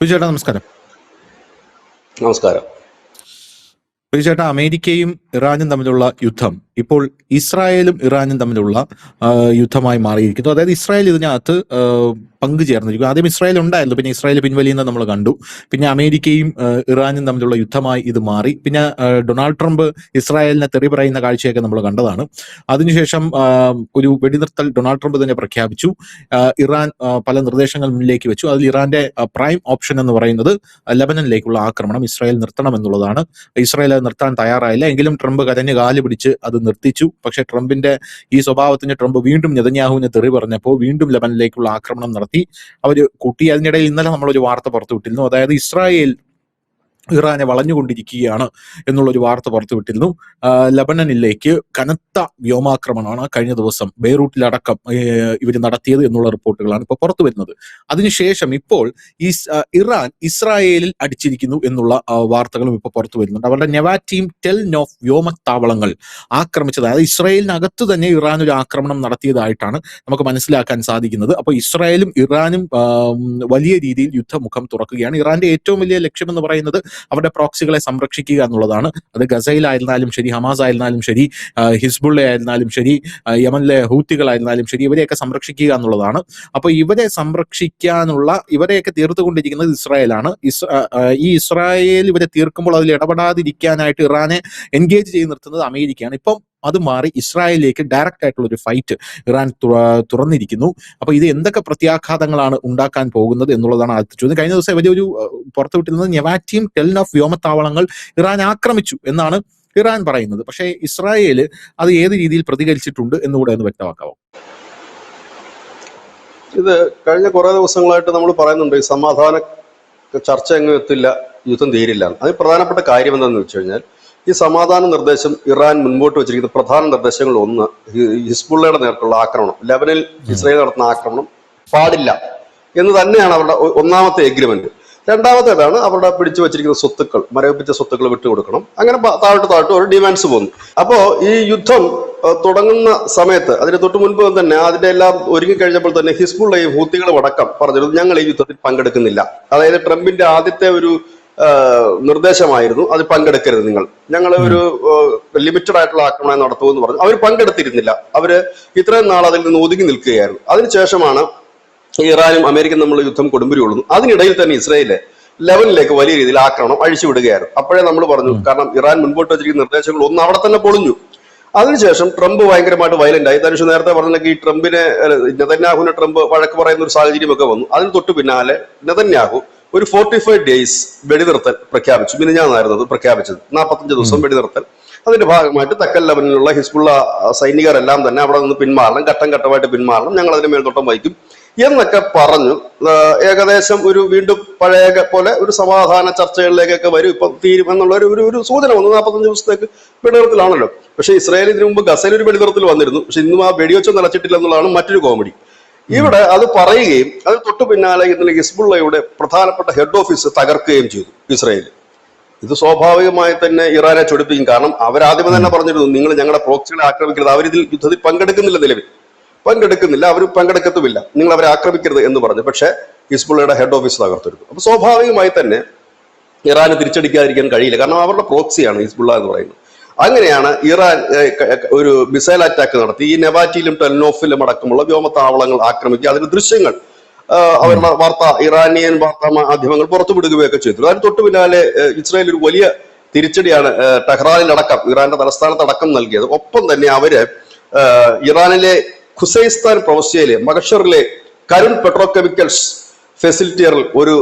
ചേട്ടാ നമസ്കാരം. നമസ്കാരം. ചേട്ടാ, അമേരിക്കയും ഇറാനും തമ്മിലുള്ള യുദ്ധം ഇപ്പോൾ ഇസ്രായേലും ഇറാനും തമ്മിലുള്ള യുദ്ധമായി മാറിയിരിക്കുന്നു. അതായത് ഇസ്രായേൽ ഇതിനകത്ത് പങ്കുചേർന്നിരിക്കും. ആദ്യം ഇസ്രായേൽ ഉണ്ടായിരുന്നു, പിന്നെ ഇസ്രായേൽ പിൻവലിയുന്നത് നമ്മൾ കണ്ടു. പിന്നെ അമേരിക്കയും ഇറാനും തമ്മിലുള്ള യുദ്ധമായി ഇത് മാറി. പിന്നെ ഡൊണാൾഡ് ട്രംപ് ഇസ്രായേലിനെ തെറി പറയുന്ന കാഴ്ചയൊക്കെ നമ്മൾ കണ്ടതാണ്. അതിനുശേഷം ഒരു വെടിനിർത്തൽ ഡൊണാൾഡ് ട്രംപ് തന്നെ പ്രഖ്യാപിച്ചു. ഇറാൻ പല നിർദ്ദേശങ്ങൾ മുന്നിലേക്ക് വെച്ചു. അതിൽ ഇറാന്റെ പ്രൈം ഓപ്ഷൻ എന്ന് പറയുന്നത് ലെബനനിലേക്കുള്ള ആക്രമണം ഇസ്രായേൽ നിർത്തണം എന്നുള്ളതാണ്. ഇസ്രായേൽ അത് നിർത്താൻ തയ്യാറായില്ല. എങ്കിലും ട്രംപ് കരഞ്ഞ് കാല് പിടിച്ച് അത് നിർത്തിച്ചു. പക്ഷേ ട്രംപിന്റെ ഈ സ്വഭാവത്തിന് ട്രംപ് വീണ്ടും നെതന്യാഹുവിനെ തെറി പറഞ്ഞപ്പോൾ വീണ്ടും ലെബനനിലേക്കുള്ള ആക്രമണം നടത്തി അവർ കൂട്ടി. അതിനിടയിൽ ഇന്നലെ നമ്മളൊരു വാർത്ത പുറത്തുവിട്ടിരുന്നു. അതായത് ഇസ്രായേൽ ഇറാനെ വളഞ്ഞുകൊണ്ടിരിക്കുകയാണ് എന്നുള്ളൊരു വാർത്ത പുറത്തുവിട്ടിരുന്നു. ലബനനിലേക്ക് കനത്ത വ്യോമാക്രമണമാണ് കഴിഞ്ഞ ദിവസം ബെയ്റൂട്ടിലടക്കം ഇവർ നടത്തിയത് എന്നുള്ള റിപ്പോർട്ടുകളാണ് ഇപ്പോൾ പുറത്തു വരുന്നത്. അതിനുശേഷം ഇപ്പോൾ ഇറാൻ ഇസ്രായേലിൽ അടിച്ചിരിക്കുന്നു എന്നുള്ള വാർത്തകളും ഇപ്പോൾ പുറത്തു വരുന്നുണ്ട്. അവരുടെ നെവാറ്റീം ടെൽ നോഫ് വ്യോമത്താവളങ്ങൾ ആക്രമിച്ചത്, അതായത് ഇസ്രായേലിനകത്ത് തന്നെ ഇറാൻ ഒരു ആക്രമണം നടത്തിയതായിട്ടാണ് നമുക്ക് മനസ്സിലാക്കാൻ സാധിക്കുന്നത്. അപ്പോൾ ഇസ്രായേലും ഇറാനും വലിയ രീതിയിൽ യുദ്ധമുഖം തുറക്കുകയാണ്. ഇറാന്റെ ഏറ്റവും വലിയ ലക്ഷ്യമെന്ന് പറയുന്നത് അവരുടെ പ്രോക്സികളെ സംരക്ഷിക്കുക എന്നുള്ളതാണ്. അത് ഗസയിലായിരുന്നാലും ശരി, ഹമാസ് ആയിരുന്നാലും ശരി, ഹിസ്ബുള്ള ആയിരുന്നാലും ശരി, യമനിലെ ഹൂത്തികളായിരുന്നാലും ശരി, ഇവരെയൊക്കെ സംരക്ഷിക്കുക എന്നുള്ളതാണ്. അപ്പോൾ ഇവരെ സംരക്ഷിക്കാനുള്ള, ഇവരെയൊക്കെ തീർത്തുകൊണ്ടിരിക്കുന്നത് ഇസ്രായേലാണ്. ഈ ഇസ്രായേൽ ഇവരെ തീർക്കുമ്പോൾ അതിൽ ഇടപെടാതിരിക്കാനായിട്ട് ഇറാനെ എൻഗേജ് ചെയ്ത് നിർത്തുന്നത് അമേരിക്കയാണ്. ഇപ്പം അത് മാറി ഇസ്രായേലിലേക്ക് ഡയറക്റ്റ് ആയിട്ടുള്ള ഒരു ഫൈറ്റ് ഇറാൻ തുറന്നിരിക്കുന്നു. അപ്പൊ ഇത് എന്തൊക്കെ പ്രത്യാഘാതങ്ങളാണ് ഉണ്ടാക്കാൻ പോകുന്നത് എന്നുള്ളതാണ് ആദ്യത്തെ ചോദ്യം. കഴിഞ്ഞ ദിവസം വലിയൊരു പുറത്തുവിട്ടിരുന്നത് നെവാറ്റീം ടെൽ നോഫ് വ്യോമത്താവളങ്ങൾ ഇറാൻ ആക്രമിച്ചു എന്നാണ് ഇറാൻ പറയുന്നത്. പക്ഷേ ഇസ്രായേൽ അത് ഏത് രീതിയിൽ പ്രതികരിച്ചിട്ടുണ്ട് എന്നുകൂടെ ഒന്ന് വ്യക്തമാക്കാമോ? ഇത് കഴിഞ്ഞ കുറെ ദിവസങ്ങളായിട്ട് നമ്മൾ പറയുന്നുണ്ട്, ഈ സമാധാന ചർച്ച എങ്ങും എത്തില്ല, യുദ്ധം തീരില്ല. അതിന് പ്രധാനപ്പെട്ട കാര്യം എന്താണെന്ന് വെച്ച് കഴിഞ്ഞാൽ, ഈ സമാധാന നിർദ്ദേശം ഇറാൻ മുൻപോട്ട് വെച്ചിരിക്കുന്ന പ്രധാന നിർദ്ദേശങ്ങൾ ഒന്ന്, ഹിസ്ബുള്ളയുടെ നേർക്കുള്ള ആക്രമണം, ലെബനിൽ ഇസ്രായേൽ നടത്തുന്ന ആക്രമണം പാടില്ല എന്ന് തന്നെയാണ് അവരുടെ ഒന്നാമത്തെ എഗ്രിമെന്റ്. രണ്ടാമത്തേതാണ് അവരുടെ പിടിച്ചു വെച്ചിരിക്കുന്ന സ്വത്തുക്കൾ, മരവിപ്പിച്ച സ്വത്തുക്കൾ വിട്ടുകൊടുക്കണം. അങ്ങനെ താഴോട്ട് ഒരു ഡിമാൻഡ്സ് പോകുന്നു. അപ്പോ ഈ യുദ്ധം തുടങ്ങുന്ന സമയത്ത്, അതിന് തൊട്ട് മുൻപ് തന്നെ അതിന്റെ എല്ലാം ഒരുങ്ങിക്കഴിഞ്ഞപ്പോൾ തന്നെ ഹിസ്ബുള്ളയും ഹൂത്തികളും അടക്കം പറഞ്ഞിരുന്നു, ഞങ്ങൾ ഈ യുദ്ധത്തിൽ പങ്കെടുക്കുന്നില്ല. അതായത് ട്രംപിന്റെ ആദ്യത്തെ ഒരു നിർദ്ദേശമായിരുന്നു, അത് പങ്കെടുക്കരുത്, ഞങ്ങൾ ഒരു ലിമിറ്റഡ് ആയിട്ടുള്ള ആക്രമണം നടത്തുമെന്ന് പറഞ്ഞു. അവർ പങ്കെടുത്തിരുന്നില്ല. അവര് ഇത്രയും നാൾ അതിൽ നിന്ന് ഒതുങ്ങി നിൽക്കുകയായിരുന്നു. അതിനുശേഷമാണ് ഇറാനും അമേരിക്കയും തമ്മിലുള്ള യുദ്ധം കൊടുമ്പിരി കൊള്ളുന്നു. അതിനിടയിൽ തന്നെ ഇസ്രായേല് ലെബനിലേക്ക് വലിയ രീതിയിൽ ആക്രമണം അഴിച്ചുവിടുകയായിരുന്നു. അപ്പോഴേ നമ്മൾ പറഞ്ഞു, കാരണം ഇറാൻ മുൻപോട്ട് വെച്ചിരിക്കുന്ന നിർദ്ദേശങ്ങൾ ഒന്ന് അവിടെ തന്നെ പൊളിഞ്ഞു. അതിനുശേഷം ട്രംപ് ഭയങ്കരമായിട്ട് വയലന്റ് ആയി. തനുഷ് നേരത്തെ പറഞ്ഞില്ലെങ്കിൽ ഈ നെതന്യാഹുവിനെ ട്രംപ് വഴക്ക് പറയുന്ന ഒരു സാഹചര്യമൊക്കെ വന്നു. അതിന് തൊട്ടു പിന്നാലെ നെതന്യാഹു ഒരു 45 days വെടിനിർത്തൽ പ്രഖ്യാപിച്ചു. മിനിഞ്ഞാന്നായിരുന്നു അത് പ്രഖ്യാപിച്ചത്, 45 ദിവസം വെടിനിർത്തൽ. അതിന്റെ ഭാഗമായിട്ട് തെക്കൻ ലെബനിലുള്ള ഹിസ്ബുള്ള സൈനികരെല്ലാം തന്നെ അവിടെ നിന്ന് പിന്മാറണം, ഘട്ടം ഘട്ടമായിട്ട് പിന്മാറണം, ഞങ്ങൾ അതിന് മേൽനോട്ടം വഹിക്കും എന്നൊക്കെ പറഞ്ഞു. ഏകദേശം ഒരു വീണ്ടും പഴയ പോലെ ഒരു സമാധാന ചർച്ചകളിലേക്കൊക്കെ വരും, ഇപ്പൊ തീരും എന്നുള്ള ഒരു സൂചന വന്നു. 45 ദിവസത്തേക്ക് വെടിനിർത്തലാണല്ലോ. പക്ഷെ ഇസ്രായേൽ ഇതിനു മുമ്പ് ഗസയിൽ ഒരു വെടിനിർത്തൽ വന്നിരുന്നു. പക്ഷെ ഇന്നും ആ വെടിവെച്ച് നിലച്ചിട്ടില്ല എന്നുള്ളതാണ് മറ്റൊരു കോമഡി. ഇവിടെ അത് പറയുകയും അത് തൊട്ടു പിന്നാലെ ഇന്നലെ ഹിസ്ബുള്ളയുടെ പ്രധാനപ്പെട്ട ഹെഡ് ഓഫീസ് തകർക്കുകയും ചെയ്തു ഇസ്രായേൽ. ഇത് സ്വാഭാവികമായി തന്നെ ഇറാനെ ചൊടിപ്പിക്കും. കാരണം അവരാദ്യമേ തന്നെ പറഞ്ഞിരുന്നു, നിങ്ങൾ ഞങ്ങളുടെ പ്രോക്സികളെ ആക്രമിക്കരുത്, അവരിതിൽ യുദ്ധത്തിൽ പങ്കെടുക്കുന്നില്ല, നിലവിൽ പങ്കെടുക്കുന്നില്ല, അവർ പങ്കെടുക്കത്തുമില്ല, നിങ്ങൾ അവരെ ആക്രമിക്കരുത് എന്ന് പറഞ്ഞു. പക്ഷെ ഹിസ്ബുള്ളയുടെ ഹെഡ് ഓഫീസ് തകർത്തിരുന്നു. അപ്പൊ സ്വാഭാവികമായി തന്നെ ഇറാന് തിരിച്ചടിക്കാതിരിക്കാൻ കഴിയില്ല, കാരണം അവരുടെ പ്രോക്സിയാണ് ഹിസ്ബുള്ള എന്ന് പറയുന്നത്. അങ്ങനെയാണ് ഇറാൻ ഒരു മിസൈൽ അറ്റാക്ക് നടത്തി ഈ നെവാറ്റിയിലും ടെൽനോഫിലും അടക്കമുള്ള വ്യോമത്താവളങ്ങൾ ആക്രമിക്കുക. അതിന്റെ ദൃശ്യങ്ങൾ അവരുടെ ഇറാനിയൻ വാർത്താ മാധ്യമങ്ങൾ പുറത്തുവിടുകയൊക്കെ ചെയ്തു. അതിന് തൊട്ടു പിന്നാലെ ഇസ്രായേൽ ഒരു വലിയ തിരിച്ചടിയാണ് ടെഹ്റാനിലടക്കം, ഇറാന്റെ തലസ്ഥാനത്തടക്കം നൽകിയത്. ഒപ്പം തന്നെ അവര് ഇറാനിലെ ഖുസൈസ്താൻ പ്രവിശ്യയിലെ മഗഷറിലെ കരുൺ പെട്രോകെമിക്കൽസ് ഫെസിലിറ്റിയറിൽ ഒരു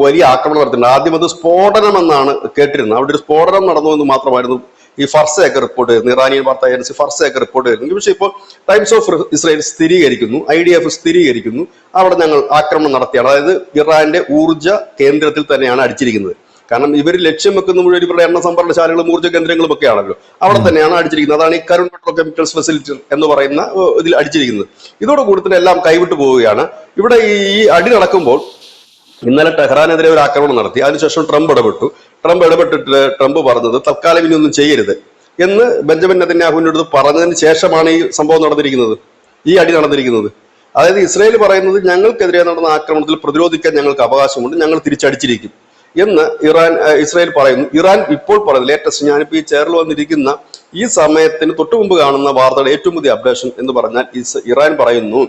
വലിയ ആക്രമണം നടത്തിയിട്ടുണ്ട്. ആദ്യം അത് സ്ഫോടനമെന്നാണ് കേട്ടിരുന്നത്. അവിടെ ഒരു സ്ഫോടനം നടന്നു എന്ന് മാത്രമായിരുന്നു ഈ ഫർസയൊക്കെ റിപ്പോർട്ട് ചെയ്യുന്നു, ഇറാനിയൻ വാർത്താ ഏജൻസി ഫർസയൊക്കെ റിപ്പോർട്ട് ചെയ്യുന്നു. പക്ഷേ ഇപ്പോൾ ടൈംസ് ഓഫ് ഇസ്രായേൽ സ്ഥിരീകരിക്കുന്നു, IDF സ്ഥിരീകരിക്കുന്നു, അവിടെ ഞങ്ങൾ ആക്രമണം നടത്തിയാണ്. അതായത് ഇറാന്റെ ഊർജ്ജ കേന്ദ്രത്തിൽ തന്നെയാണ് അടിച്ചിരിക്കുന്നത്. കാരണം ഇവർ ലക്ഷ്യം വെക്കുന്ന മുഴുവൻ ഇവരുടെ എണ്ണ സംഭരണശാലകളും ഊർജ്ജ കേന്ദ്രങ്ങളും ഒക്കെ ആണല്ലോ, അവിടെ തന്നെയാണ് അടിച്ചിരിക്കുന്നത്. അതാണ് ഈ കരുൺ പെട്രോകെമിക്കൽസ് ഫെസിലിറ്റി എന്ന് പറയുന്ന ഇതിൽ അടിച്ചിരിക്കുന്നത്. ഇതോടുകൂടി തന്നെ എല്ലാം കൈവിട്ടു പോവുകയാണ്. ഇവിടെ ഈ അടി നടക്കുമ്പോൾ ഇന്നലെ ടെഹ്റാനെതിരെ ഒരു ആക്രമണം നടത്തി. അതിനുശേഷം ട്രംപ് ഇടപെട്ടിട്ട് ട്രംപ് പറഞ്ഞത് തൽക്കാലം ഇനി ഒന്നും ചെയ്യരുത് എന്ന് ബെഞ്ചമിൻ നെതന്യാഹുവിന്റെ അടുത്ത് പറഞ്ഞതിന് ശേഷമാണ് ഈ സംഭവം നടന്നിരിക്കുന്നത്, ഈ അടി നടന്നിരിക്കുന്നത്. അതായത് ഇസ്രായേൽ പറയുന്നത് ഞങ്ങൾക്കെതിരെ നടന്ന ആക്രമണത്തിൽ പ്രതിരോധിക്കാൻ ഞങ്ങൾക്ക് അവകാശമുണ്ട്, ഞങ്ങൾ തിരിച്ചടിച്ചിരിക്കും എന്ന് ഇസ്രായേൽ പറയുന്നു. ഇറാൻ ഇപ്പോൾ പറയുന്നത് ലേറ്റസ്റ്റ്, ഞാനിപ്പോൾ ഈ ചെയറിൽ വന്നിരിക്കുന്ന ഈ സമയത്തിന് തൊട്ടു മുമ്പ് കാണുന്ന വാർത്തയുടെ ഏറ്റവും പുതിയ അപ്ഡേഷൻ എന്ന് പറഞ്ഞാൽ ഇറാൻ പറയുന്നു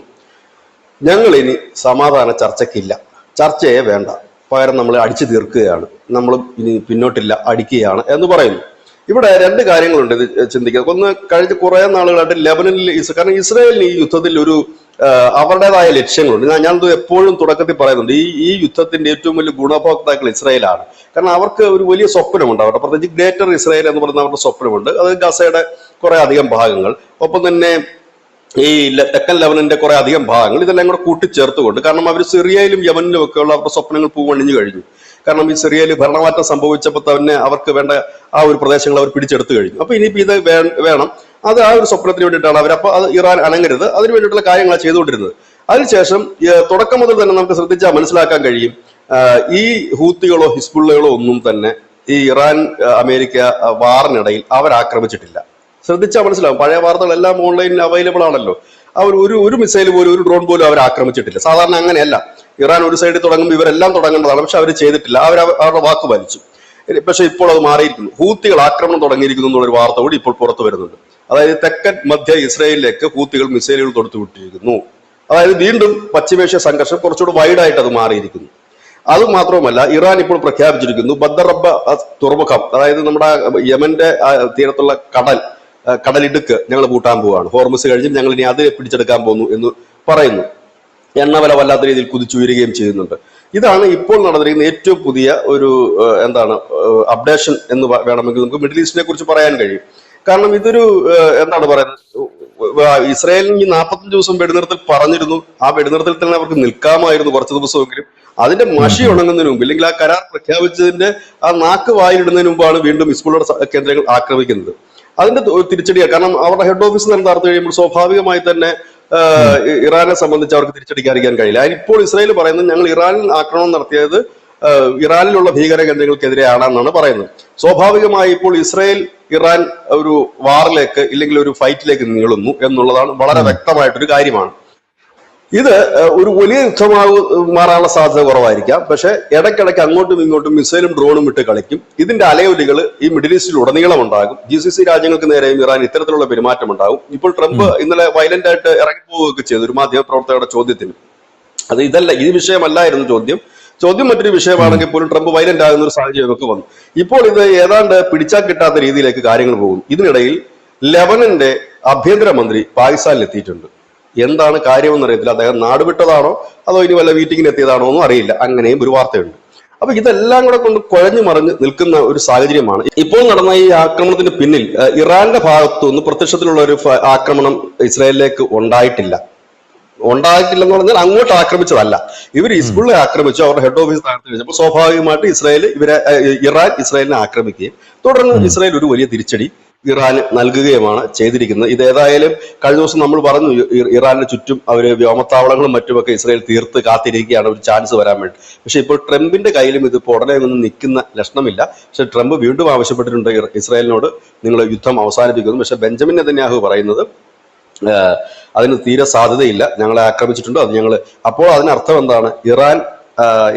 ഞങ്ങൾ ഇനി സമാധാന ചർച്ചയ്ക്കില്ല, ചർച്ചയെ വേണ്ട, പകരം നമ്മൾ അടിച്ചു തീർക്കുകയാണ്, നമ്മൾ ഇനി പിന്നോട്ടില്ല, അടിക്കുകയാണ് എന്ന് പറയുന്നു. ഇവിടെ രണ്ട് കാര്യങ്ങളുണ്ട് ഇത് ചിന്തിക്കുക. ഒന്ന്, കഴിഞ്ഞ കുറെ നാളുകളായിട്ട് ലെബനനിൽ കാരണം ഇസ്രായേലിന് ഈ യുദ്ധത്തിൽ ഒരു അവരുടേതായ ലക്ഷ്യങ്ങളുണ്ട്. ഞാനത് എപ്പോഴും തുടക്കത്തിൽ പറയുന്നുണ്ട്, ഈ യുദ്ധത്തിന്റെ ഏറ്റവും വലിയ ഗുണഭോക്താക്കൾ ഇസ്രായേലാണ്. കാരണം അവർക്ക് ഒരു വലിയ സ്വപ്നമുണ്ട്, അവരുടെ പ്രത്യേകിച്ച് ഗ്രേറ്റർ ഇസ്രായേൽ എന്ന് പറയുന്ന അവരുടെ സ്വപ്നമുണ്ട്. അത് ഗസയുടെ കുറെ അധികം ഭാഗങ്ങൾ, ഒപ്പം തന്നെ ഈ തെക്കൻ ലെബനന്റെ കുറെ അധികം ഭാഗങ്ങൾ, ഇതെല്ലാം കൂടെ കൂട്ടിച്ചേർത്തുകൊണ്ട്, കാരണം അവർ സിറിയയിലും യമനിലും ഒക്കെയുള്ള അവരുടെ സ്വപ്നങ്ങൾ പൂവണിഞ്ഞു കഴിഞ്ഞു. കാരണം ഈ സിറിയയിൽ ഭരണമാറ്റം സംഭവിച്ചപ്പോൾ തന്നെ അവർക്ക് വേണ്ട ആ ഒരു പ്രദേശങ്ങൾ അവർ പിടിച്ചെടുത്തു കഴിഞ്ഞു. അപ്പൊ ഇനിയിപ്പോ ഇത് വേണം, അത് ആ ഒരു സ്വപ്നത്തിന് വേണ്ടിയിട്ടാണ് അവർ. അപ്പൊ അത് ഇറാൻ അനങ്ങരുത്, അതിന് വേണ്ടിയിട്ടുള്ള കാര്യങ്ങളാണ് ചെയ്തുകൊണ്ടിരുന്നത്. അതിനുശേഷം തുടക്കം മുതൽ തന്നെ നമുക്ക് ശ്രദ്ധിച്ചാൽ മനസ്സിലാക്കാൻ കഴിയും, ഈ ഹൂത്തികളോ ഹിസ്ബുള്ളകളോ ഒന്നും തന്നെ ഈ ഇറാൻ അമേരിക്ക വാറിനിടയിൽ അവരാക്രമിച്ചിട്ടില്ല. ശ്രദ്ധിച്ചാൽ മനസ്സിലാവും, പഴയ വാർത്തകളെല്ലാം ഓൺലൈനിൽ അവൈലബിൾ ആണല്ലോ. അവർ ഒരു മിസൈൽ പോലും, ഒരു ഡ്രോൺ പോലും അവർ ആക്രമിച്ചിട്ടില്ല. സാധാരണ അങ്ങനെയല്ല, ഇറാൻ ഒരു സൈഡിൽ തുടങ്ങുമ്പോൾ ഇവരെല്ലാം തുടങ്ങേണ്ടതാണ്, പക്ഷെ അവർ ചെയ്തിട്ടില്ല, അവരുടെ വാക്ക് പാലിച്ചു. പക്ഷെ ഇപ്പോൾ അത് മാറിയിരിക്കുന്നു, ഹൂത്തികൾ ആക്രമണം തുടങ്ങിയിരിക്കുന്നു എന്നുള്ളൊരു വാർത്ത കൂടി ഇപ്പോൾ പുറത്തു വരുന്നുണ്ട്. അതായത് തെക്കൻ മധ്യ ഇസ്രായേലിലേക്ക് ഹൂത്തികൾ മിസൈലുകൾ തൊടുത്തു വിട്ടിരിക്കുന്നു. അതായത് വീണ്ടും പശ്ചിമേഷ്യ സംഘർഷം കുറച്ചുകൂടി വൈഡായിട്ട് അത് മാറിയിരിക്കുന്നു. അത് മാത്രവുമല്ല, ഇറാൻ ഇപ്പോൾ പ്രഖ്യാപിച്ചിരിക്കുന്നു ബദ്ദറബ്ബ തുറമുഖം, അതായത് നമ്മുടെ യമന്റെ തീരത്തുള്ള കടലിടുക്ക് ഞങ്ങൾ പൂട്ടാൻ പോവുകയാണ്, ഹോർമുസ് കഴിഞ്ഞ് ഞങ്ങൾ ഇനി അത് പിടിച്ചെടുക്കാൻ പോകുന്നു എന്ന് പറയുന്നു. എണ്ണവില വല്ലാത്ത രീതിയിൽ കുതിച്ചുയരുകയും ചെയ്യുന്നുണ്ട്. ഇതാണ് ഇപ്പോൾ നടന്നിരിക്കുന്ന ഏറ്റവും പുതിയ ഒരു അപ്ഡേഷൻ എന്ന് വേണമെങ്കിൽ നമുക്ക് മിഡിൽ ഈസ്റ്റിനെ കുറിച്ച് പറയാൻ കഴിയും. കാരണം ഇതൊരു പറയുന്നത്, ഇസ്രായേലിന് ഈ 45 ദിവസം വെടിനിർത്തൽ പറഞ്ഞിരുന്നു. ആ വെടിനിർത്തൽ തന്നെ അവർക്ക് നിൽക്കാമായിരുന്നു കുറച്ച് ദിവസമെങ്കിലും. അതിന്റെ മഷി ഉണങ്ങുന്നതിന് മുമ്പ്, ഇല്ലെങ്കിൽ ആ കരാർ പ്രഖ്യാപിച്ചതിന്റെ ആ നാക്ക് വായിലിടുന്നതിന് മുമ്പാണ് വീണ്ടും ഹിസ്ബുള്ളയുടെ കേന്ദ്രങ്ങൾ ആക്രമിക്കുന്നത്. അതിന്റെ തിരിച്ചടിയാണ്. കാരണം അവരുടെ ഹെഡ് ഓഫീസ് തന്നെ തകർത്ത് കഴിയുമ്പോൾ സ്വാഭാവികമായി തന്നെ ഇറാനെ സംബന്ധിച്ച് അവർക്ക് തിരിച്ചടിക്കാതിരിക്കാൻ കഴിയില്ല. അതിനിപ്പോൾ ഇസ്രായേൽ പറയുന്നത് ഞങ്ങൾ ഇറാനിൽ ആക്രമണം നടത്തിയത് ഇറാനിലുള്ള ഭീകര കേന്ദ്രങ്ങൾക്കെതിരെയാണെന്നാണ് പറയുന്നത്. സ്വാഭാവികമായി ഇപ്പോൾ ഇസ്രായേൽ ഇറാൻ ഒരു വാറിലേക്ക് ഇല്ലെങ്കിൽ ഒരു ഫൈറ്റിലേക്ക് നീളുന്നു എന്നുള്ളതാണ് വളരെ വ്യക്തമായിട്ടൊരു കാര്യമാണ്. ഇത് ഒരു വലിയ മാറാനുള്ള സാധ്യത കുറവായിരിക്കാം. പക്ഷെ ഇടയ്ക്കിടയ്ക്ക് അങ്ങോട്ടും ഇങ്ങോട്ടും മിസൈലും ഡ്രോണും ഇട്ട് കളിക്കും. ഇതിന്റെ അലയൊലികൾ ഈ മിഡിൽ ഈസ്റ്റിൽ ഉടനീളം ഉണ്ടാകും. GCC രാജ്യങ്ങൾക്ക് നേരെയും ഇറാൻ ഇത്തരത്തിലുള്ള പെരുമാറ്റം ഉണ്ടാകും. ഇപ്പോൾ ട്രംപ് ഇന്നലെ വയലന്റ് ആയിട്ട് ഇറങ്ങിപ്പോവുകയൊക്കെ ചെയ്തു ഒരു മാധ്യമപ്രവർത്തകരുടെ ചോദ്യത്തിന്. അത് ഈ വിഷയമല്ലായിരുന്നു ചോദ്യം മറ്റൊരു വിഷയമാണെങ്കിൽ പോലും ട്രംപ് വയലന്റ് ആകുന്ന ഒരു സാഹചര്യമൊക്കെ വന്നു. ഇപ്പോൾ ഇത് ഏതാണ്ട് പിടിച്ചാൽ കിട്ടാത്ത രീതിയിലേക്ക് കാര്യങ്ങൾ പോകും. ഇതിനിടയിൽ ലെബനന്റെ ആഭ്യന്തരമന്ത്രി പാകിസ്ഥാനിൽ എത്തിയിട്ടുണ്ട്. എന്താണ് കാര്യമെന്ന് അറിയത്തില്ല. അദ്ദേഹം നാട് വിട്ടതാണോ അതോ ഇനി വല്ല മീറ്റിങ്ങിന് എത്തിയതാണോ എന്നും അറിയില്ല. അങ്ങനെയും ഒരു വാർത്തയുണ്ട്. അപ്പൊ ഇതെല്ലാം കൂടെ കൊണ്ട് കുഴഞ്ഞു മറിഞ്ഞ് നിൽക്കുന്ന ഒരു സാഹചര്യമാണ്. ഇപ്പോൾ നടന്ന ഈ ആക്രമണത്തിന് പിന്നിൽ ഇറാന്റെ ഭാഗത്തുനിന്ന് പ്രത്യക്ഷത്തിലുള്ള ഒരു ആക്രമണം ഇസ്രായേലിലേക്ക് ഉണ്ടായിട്ടില്ലെന്ന് പറഞ്ഞാൽ അങ്ങോട്ട് ആക്രമിച്ചതല്ല. ഇവർ ഹിസ്ബുള്ളെ ആക്രമിച്ചു, അവരുടെ ഹെഡ് ഓഫീസ് തകർത്ത് കഴിഞ്ഞപ്പോൾ സ്വാഭാവികമായിട്ട് ഇറാൻ ഇസ്രായേലിനെ ആക്രമിക്കുകയും തുടർന്ന് ഇസ്രായേൽ ഒരു വലിയ തിരിച്ചടി ഇറാന് നൽകുകയുമാണ് ചെയ്തിരിക്കുന്നത്. ഇത് ഏതായാലും കഴിഞ്ഞ ദിവസം നമ്മൾ പറഞ്ഞു, ഇറാനിന് ചുറ്റും അവര് വ്യോമത്താവളങ്ങളും മറ്റുമൊക്കെ ഇസ്രായേൽ തീർത്ത് കാത്തിരിക്കുകയാണ് ഒരു ചാൻസ് വരാൻ വേണ്ടി. പക്ഷെ ഇപ്പോൾ ട്രംപിന്റെ കയ്യിലും ഇതിപ്പോൾ ഉടനെ ഒന്നും നിൽക്കുന്ന ലക്ഷണമില്ല. പക്ഷെ ട്രംപ് വീണ്ടും ആവശ്യപ്പെട്ടിട്ടുണ്ട് ഇസ്രായേലിനോട് നിങ്ങൾ യുദ്ധം അവസാനിപ്പിക്കുന്നു. പക്ഷെ ബെഞ്ചമിൻ നെതന്യാഹു പറയുന്നത് അതിന് തീരെ സാധ്യതയില്ല, ഞങ്ങളെ ആക്രമിച്ചിട്ടുണ്ട്, അത് അപ്പോൾ അതിനർത്ഥം എന്താണ്? ഇറാൻ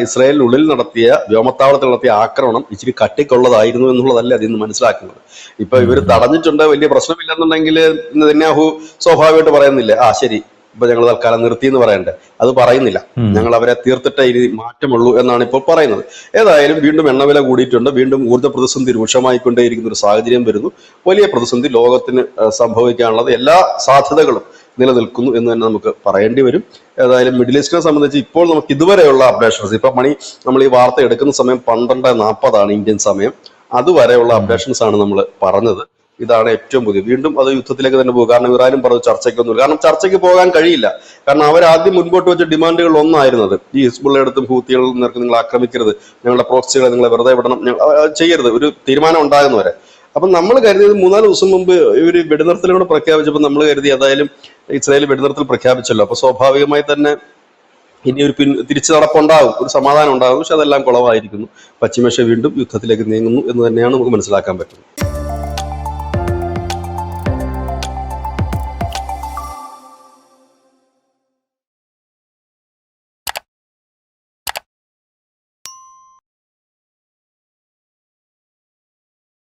ഇസ്രായേലിനുള്ളിൽ നടത്തിയ വ്യോമത്താവളത്തിൽ നടത്തിയ ആക്രമണം ഇച്ചിരി കട്ടിക്കുള്ളതായിരുന്നു എന്നുള്ളതല്ല അതിൽ നിന്ന് മനസ്സിലാക്കുന്നത്. ഇപ്പൊ ഇവർ തടഞ്ഞിട്ടുണ്ട്, വലിയ പ്രശ്നമില്ലെന്നുണ്ടെങ്കിൽ നെതന്യാഹു സ്വാഭാവികമായിട്ട് പറയുന്നില്ലേ, ശരി ഇപ്പൊ ഞങ്ങൾ തൽക്കാലം നിർത്തി എന്ന് പറയണ്ടേ? അത് പറയുന്നില്ല. ഞങ്ങൾ അവരെ തീർത്തിട്ടേ ഇനി മാറ്റമുള്ളൂ എന്നാണ് ഇപ്പോൾ പറയുന്നത്. ഏതായാലും വീണ്ടും എണ്ണവില കൂടിയിട്ടുണ്ട്, വീണ്ടും ഊർജ്ജ പ്രതിസന്ധി രൂക്ഷമായിക്കൊണ്ടേയിരിക്കുന്ന ഒരു സാഹചര്യം വരുന്നു. വലിയ പ്രതിസന്ധി ലോകത്തിന് സംഭവിക്കാനുള്ളത് എല്ലാ സാധ്യതകളും നിലനിൽക്കുന്നു എന്ന് തന്നെ നമുക്ക് പറയേണ്ടി വരും. ഏതായാലും മിഡിൽ ഈസ്റ്റിനെ സംബന്ധിച്ച് ഇപ്പോൾ നമുക്ക് ഇതുവരെയുള്ള അപ്ഡേഷൻസ്, ഇപ്പൊ നമ്മൾ ഈ വാർത്ത എടുക്കുന്ന സമയം 12:40 ഇന്ത്യൻ സമയം, അതുവരെയുള്ള അപ്ഡേഷൻസ് ആണ് നമ്മൾ പറഞ്ഞത്. ഇതാണ് ഏറ്റവും പുതിയ. വീണ്ടും അത് യുദ്ധത്തിലേക്ക് തന്നെ പോകും. കാരണം ഇറാനും പറഞ്ഞു ചർച്ചയ്ക്കൊന്നുമില്ല. കാരണം ചർച്ചയ്ക്ക് പോകാൻ കഴിയില്ല. കാരണം അവരാദ്യം മുൻപോട്ട് വെച്ച ഡിമാൻഡുകൾ ഒന്നായിരുന്നത് ഈ ഹിസ്ബുള്ളയെടുത്തും ഹൂത്തികളിൽ നേർക്ക് നിങ്ങൾ ആക്രമിക്കരുത്, ഞങ്ങളുടെ പ്രോക്സികളെ നിങ്ങളെ വെറുതെ വിടണം, ചെയ്യരുത്, ഒരു തീരുമാനം ഉണ്ടാകുന്നവരെ. അപ്പം നമ്മൾ കരുതിയത് 3-4 ദിവസം മുമ്പ് ഇവർ വെടിനിർത്തലുകൂടെ പ്രഖ്യാപിച്ചപ്പോൾ നമ്മൾ കരുതി ഏതായാലും ഇസ്രായേൽ വെടിനിർത്തൽ പ്രഖ്യാപിച്ചല്ലോ, അപ്പൊ സ്വാഭാവികമായി തന്നെ ഇനി ഒരു തിരിച്ചു നടപ്പുണ്ടാകും, ഒരു സമാധാനം ഉണ്ടാകും. പക്ഷെ അതെല്ലാം കുളവായിരിക്കുന്നു. പശ്ചിമേഷ്യ വീണ്ടും യുദ്ധത്തിലേക്ക് നീങ്ങുന്നു എന്ന് തന്നെയാണ് നമുക്ക് മനസ്സിലാക്കാൻ പറ്റുന്നത്.